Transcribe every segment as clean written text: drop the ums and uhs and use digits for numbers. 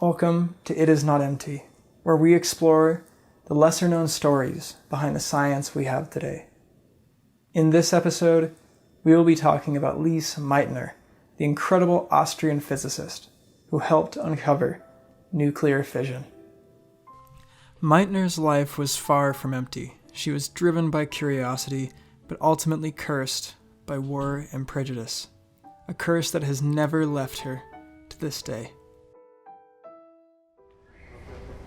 Welcome to It Is Not Empty, where we explore the lesser-known stories behind the science we have today. In this episode, we will be talking about Lise Meitner, the incredible Austrian physicist who helped uncover nuclear fission. Meitner's life was far from empty. She was driven by curiosity, but ultimately cursed by war and prejudice, a curse that has never left her to this day.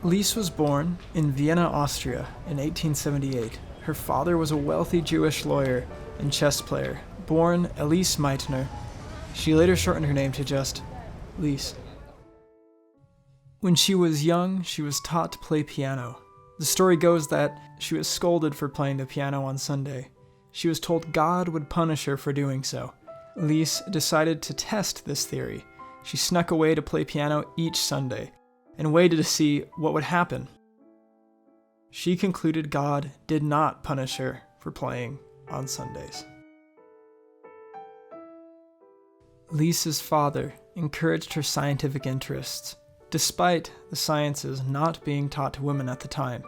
Lise was born in Vienna, Austria in 1878. Her father was a wealthy Jewish lawyer and chess player. Born Lise Meitner, she later shortened her name to just Lise. When she was young, she was taught to play piano. The story goes that she was scolded for playing the piano on Sunday. She was told God would punish her for doing so. Lise decided to test this theory. She snuck away to play piano each Sunday and waited to see what would happen. She concluded God did not punish her for playing on Sundays. Lise's father encouraged her scientific interests, despite the sciences not being taught to women at the time.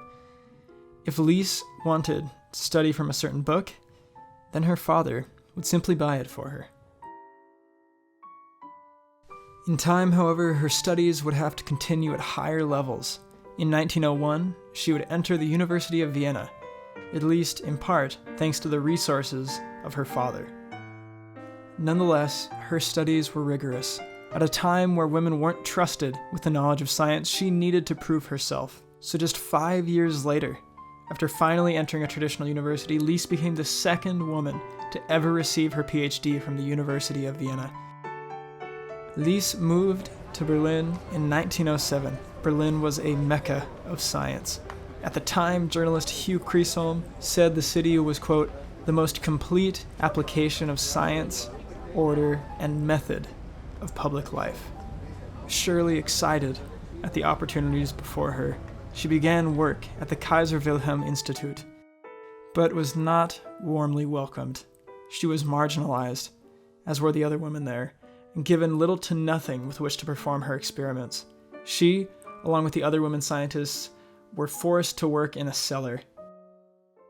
If Lise wanted to study from a certain book, then her father would simply buy it for her. In time, however, her studies would have to continue at higher levels. In 1901, she would enter the University of Vienna, at least in part thanks to the resources of her father. Nonetheless, her studies were rigorous. At a time where women weren't trusted with the knowledge of science, she needed to prove herself. So just 5 years later, after finally entering a traditional university, Lise became the second woman to ever receive her PhD from the University of Vienna. Lise moved to Berlin in 1907. Berlin was a mecca of science. At the time, journalist Hugh Chisholm said the city was, quote, the most complete application of science, order, and method of public life. Surely excited at the opportunities before her, she began work at the Kaiser Wilhelm Institute, but was not warmly welcomed. She was marginalized, as were the other women there, and given little to nothing with which to perform her experiments. She, along with the other women scientists, were forced to work in a cellar.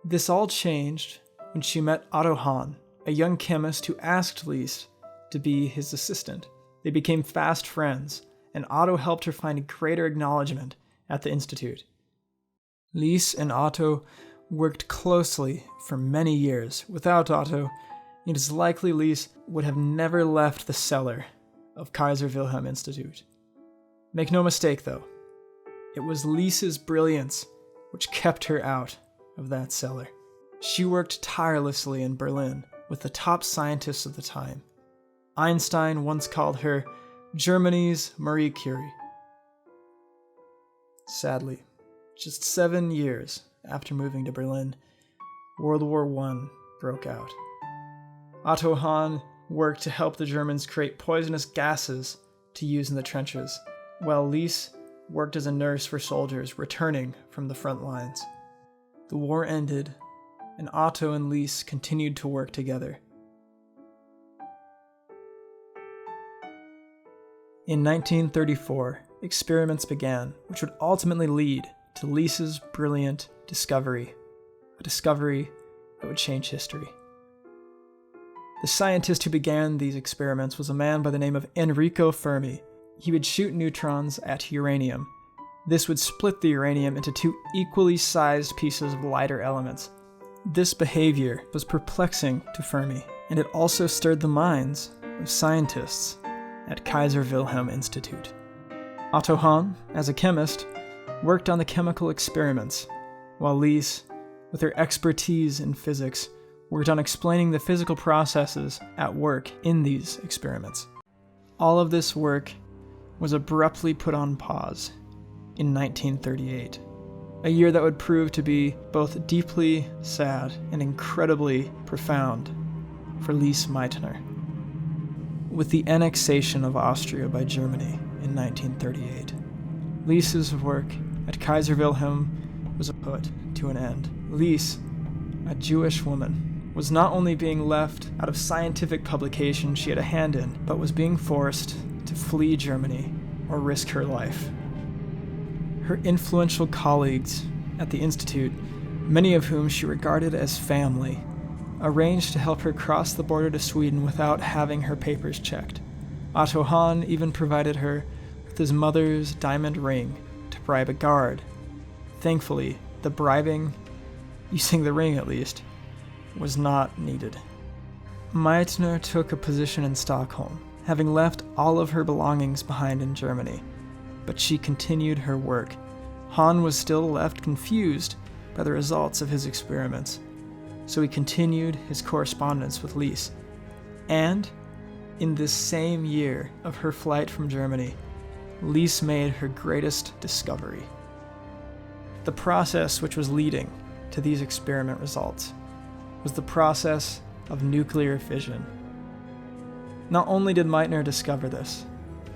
This all changed when she met Otto Hahn, a young chemist who asked Lise to be his assistant. They became fast friends, and Otto helped her find greater acknowledgement at the institute. Lise and Otto worked closely for many years. Without Otto, it is likely Lise would have never left the cellar of Kaiser Wilhelm Institute. Make no mistake, though, it was Lise's brilliance which kept her out of that cellar. She worked tirelessly in Berlin with the top scientists of the time. Einstein once called her Germany's Marie Curie. Sadly, just 7 years after moving to Berlin, World War I broke out. Otto Hahn worked to help the Germans create poisonous gases to use in the trenches, while Lise worked as a nurse for soldiers returning from the front lines. The war ended, and Otto and Lise continued to work together. In 1934, experiments began, which would ultimately lead to Lise's brilliant discovery, a discovery that would change history. The scientist who began these experiments was a man by the name of Enrico Fermi. He would shoot neutrons at uranium. This would split the uranium into two equally sized pieces of lighter elements. This behavior was perplexing to Fermi, and it also stirred the minds of scientists at Kaiser Wilhelm Institute. Otto Hahn, as a chemist, worked on the chemical experiments, while Lise, with her expertise in physics, worked on explaining the physical processes at work in these experiments. All of this work was abruptly put on pause in 1938, a year that would prove to be both deeply sad and incredibly profound for Lise Meitner. With the annexation of Austria by Germany in 1938, Lise's work at Kaiser Wilhelm was put to an end. Lise, a Jewish woman, was not only being left out of scientific publications she had a hand in, but was being forced to flee Germany or risk her life. Her influential colleagues at the Institute, many of whom she regarded as family, arranged to help her cross the border to Sweden without having her papers checked. Otto Hahn even provided her with his mother's diamond ring to bribe a guard. Thankfully, the bribing, using the ring at least, was not needed. Meitner took a position in Stockholm, having left all of her belongings behind in Germany, but she continued her work. Hahn was still left confused by the results of his experiments, so he continued his correspondence with Lise. And in this same year of her flight from Germany, Lise made her greatest discovery. The process which was leading to these experiment results was the process of nuclear fission. Not only did Meitner discover this,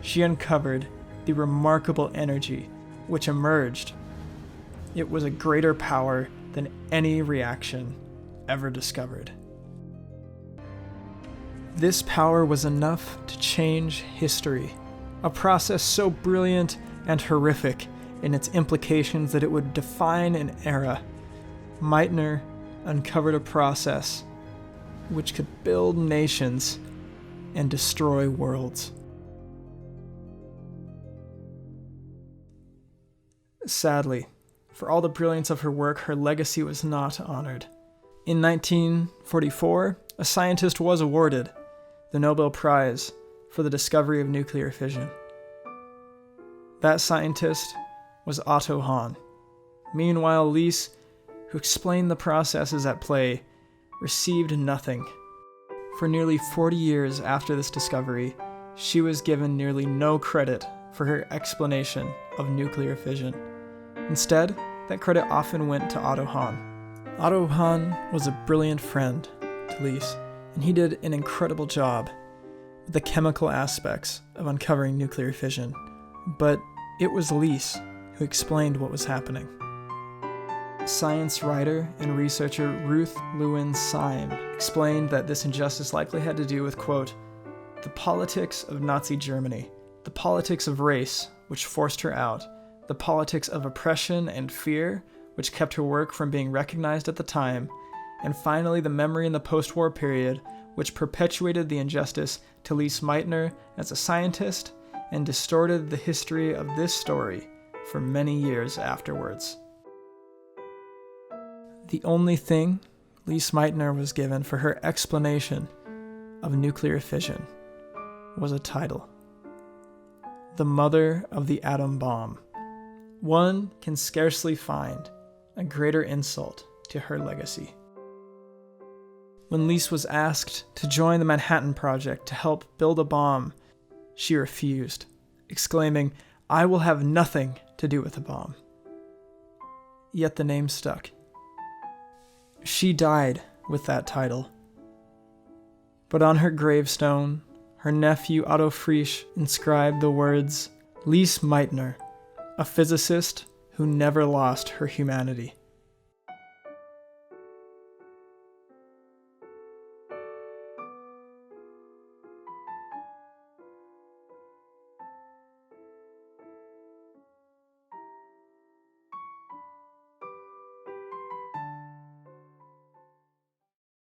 she uncovered the remarkable energy which emerged. It was a greater power than any reaction ever discovered. This power was enough to change history, a process so brilliant and horrific in its implications that it would define an era. Meitner uncovered a process which could build nations and destroy worlds. Sadly, for all the brilliance of her work, her legacy was not honored. In 1944, a scientist was awarded the Nobel Prize for the discovery of nuclear fission. That scientist was Otto Hahn. Meanwhile, Lise, who explained the processes at play, received nothing. For nearly 40 years after this discovery, she was given nearly no credit for her explanation of nuclear fission. Instead, that credit often went to Otto Hahn. Otto Hahn was a brilliant friend to Lise, and he did an incredible job with the chemical aspects of uncovering nuclear fission. But it was Lise who explained what was happening. Science writer and researcher Ruth Lewin Syme explained that this injustice likely had to do with, quote, the politics of Nazi Germany, the politics of race, which forced her out, the politics of oppression and fear, which kept her work from being recognized at the time, and finally the memory in the post-war period, which perpetuated the injustice to Lise Meitner as a scientist and distorted the history of this story for many years afterwards. The only thing Lise Meitner was given for her explanation of nuclear fission was a title: the mother of the atom bomb. One can scarcely find a greater insult to her legacy. When Lise was asked to join the Manhattan Project to help build a bomb, she refused, exclaiming, "I will have nothing to do with the bomb." Yet the name stuck. She died with that title. But on her gravestone, her nephew Otto Frisch inscribed the words, "Lise Meitner, a physicist who never lost her humanity."